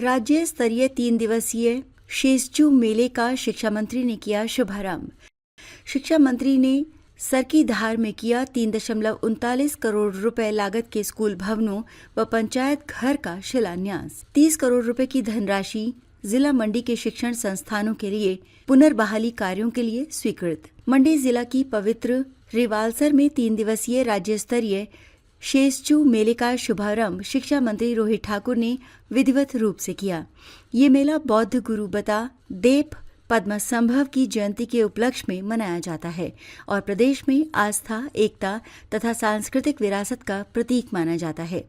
राज्य स्तरीय 3 दिवसीय शेषचू मेले का शिक्षा मंत्री ने किया शुभारंभ। शिक्षा मंत्री ने सरकीधार में किया 3.39 करोड़ रुपए लागत के स्कूल भवनों व पंचायत घर का शिलान्यास। 30 करोड़ रुपए की धनराशि जिला मंडी के शिक्षण संस्थानों के लिए पुनर्बहाली कार्यों के लिए स्वीकृत। मंडी जिला की पवित्र रिवालसर में 3 दिवसीय राज्य स्तरीय शेषचू मेले का शुभारंभ शिक्षा मंत्री रोहित ठाकुर ने विधिवत रूप से किया। ये मेला बौद्ध गुरु बता देव पद्मसंभव की जयंती के उपलक्ष्य में मनाया जाता है और प्रदेश में आस्था, एकता तथा सांस्कृतिक विरासत का प्रतीक माना जाता है।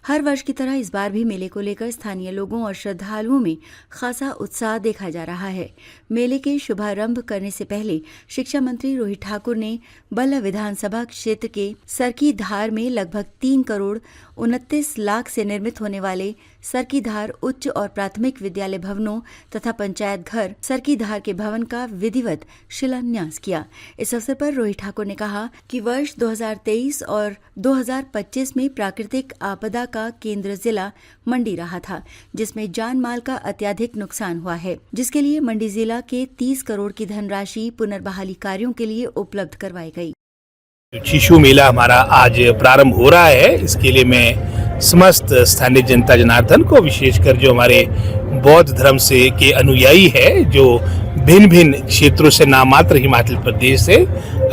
हर वर्ष की तरह इस बार भी मेले को लेकर स्थानीय लोगों और श्रद्धालुओं में खासा उत्साह देखा जा रहा है। मेले के शुभारंभ करने से पहले शिक्षा मंत्री रोहित ठाकुर ने बल्ह विधानसभा क्षेत्र के सरकीधार में लगभग 3 करोड़ 29 लाख से निर्मित होने वाले सरकीधार उच्च और प्राथमिक विद्यालय भवनों तथा पंचायत घर सरकीधार के भवन का विधिवत शिलान्यास किया। इस अवसर पर रोहित ठाकुर ने कहा कि वर्ष 2023 और 2025 में प्राकृतिक आपदा का केंद्र जिला मंडी रहा था, जिसमें जान माल का अत्यधिक नुकसान हुआ है, जिसके लिए मंडी जिला के 30 करोड़ की धनराशि पुनर्बहाली कार्यों के लिए उपलब्ध करवाई गई। शिशु मेला हमारा आज प्रारंभ हो रहा है। इसके लिए मैं समस्त स्थानीय जनता जनार्दन को, विशेषकर जो हमारे बौद्ध धर्म से के अनुयायी है, जो भिन्न भिन्न क्षेत्रों से नामात्र हिमाचल प्रदेश से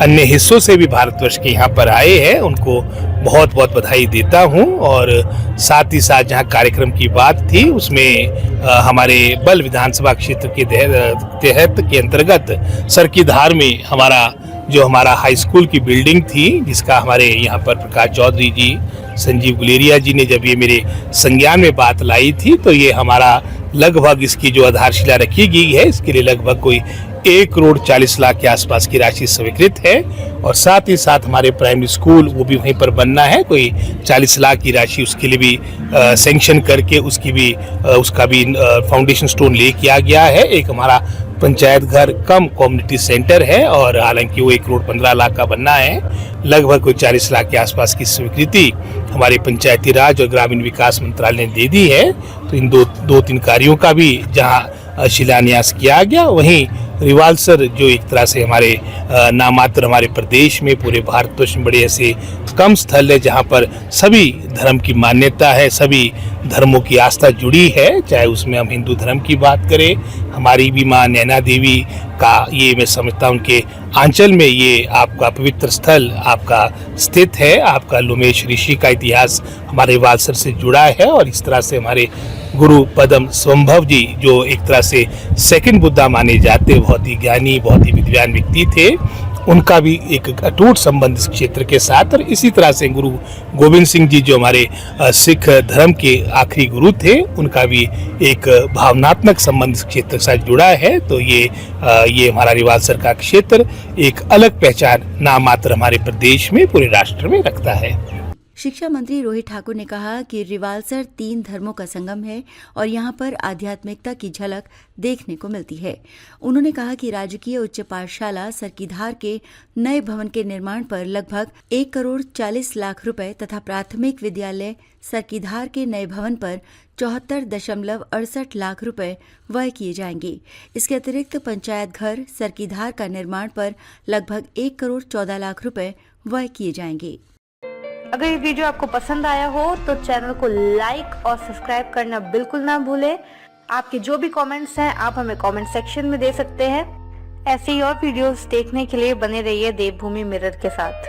अन्य हिस्सों से भी भारतवर्ष के यहाँ पर आए हैं, उनको बहुत बहुत बधाई देता हूँ। और साथ ही साथ जहाँ कार्यक्रम की बात थी उसमें हमारे बल्ह विधानसभा क्षेत्र के तहत के अंतर्गत सरकीधार में हमारा हाई स्कूल की बिल्डिंग थी, जिसका हमारे यहाँ पर प्रकाश चौधरी जी, संजीव गुलेरिया जी ने जब ये मेरे संज्ञान में बात लाई थी, तो ये हमारा लगभग इसकी जो आधारशिला रखी गई है, इसके लिए लगभग कोई 1 करोड़ 40 लाख के आसपास की राशि स्वीकृत है। और साथ ही साथ हमारे प्राइमरी स्कूल वो भी वहीं पर बनना है, कोई 40 लाख की राशि उसके लिए भी सैंक्शन करके उसका भी फाउंडेशन स्टोन ले किया गया है। एक हमारा पंचायत घर कम कम्युनिटी सेंटर है और हालांकि वो 1 करोड़ 15 लाख का बनना है। लगभग कोई 40 लाख के आसपास की स्वीकृति हमारे पंचायती राज और ग्रामीण विकास मंत्रालय ने दे दी है। तो इन दो तीन कार्यों का भी जहां शिलान्यास किया गया, वहीं रिवालसर जो एक तरह से हमारे नामात्र हमारे प्रदेश में पूरे भारतवर्ष में बड़े ऐसे कम स्थल है जहां पर सभी धर्म की मान्यता है, सभी धर्मों की आस्था जुड़ी है। चाहे उसमें हम हिंदू धर्म की बात करें, हमारी भी माँ नैना देवी का ये मैं समझता हूँ कि आंचल में ये आपका पवित्र स्थल आपका स्थित है। आपका लुमेश ऋषि का इतिहास हमारे रिवालसर से जुड़ा है और इस तरह से हमारे गुरु पद्म संभव जी, जो एक तरह से सेकंड बुद्धा माने जाते, बहुत ही ज्ञानी, बहुत ही विद्वान व्यक्ति थे, उनका भी एक अटूट संबंध इस क्षेत्र के साथ। और इसी तरह से गुरु गोविंद सिंह जी, जो हमारे सिख धर्म के आखिरी गुरु थे, उनका भी एक भावनात्मक संबंध इस क्षेत्र के साथ जुड़ा है। तो ये हमारा रिवालसर का क्षेत्र एक अलग पहचान नामात्र हमारे प्रदेश में, पूरे राष्ट्र में रखता है। शिक्षा मंत्री रोहित ठाकुर ने कहा कि रिवालसर 3 धर्मों का संगम है और यहाँ पर आध्यात्मिकता की झलक देखने को मिलती है। उन्होंने कहा कि राजकीय उच्च पाठशाला सरकीधार के नए भवन के निर्माण पर लगभग 1 करोड़ 40 लाख रुपए तथा प्राथमिक विद्यालय सरकीधार के नए भवन पर 74.68 लाख रुपए व्यय किए जाएंगे। इसके अतिरिक्त पंचायत घर सरकीधार का निर्माण पर लगभग 1 करोड़ 14 लाख रुपए व्यय किए जाएंगे। अगर ये वीडियो आपको पसंद आया हो तो चैनल को लाइक और सब्सक्राइब करना बिल्कुल ना भूलें। आपके जो भी कमेंट्स हैं आप हमें कमेंट सेक्शन में दे सकते हैं। ऐसे ही और वीडियोस देखने के लिए बने रहिए देवभूमि मिरर के साथ।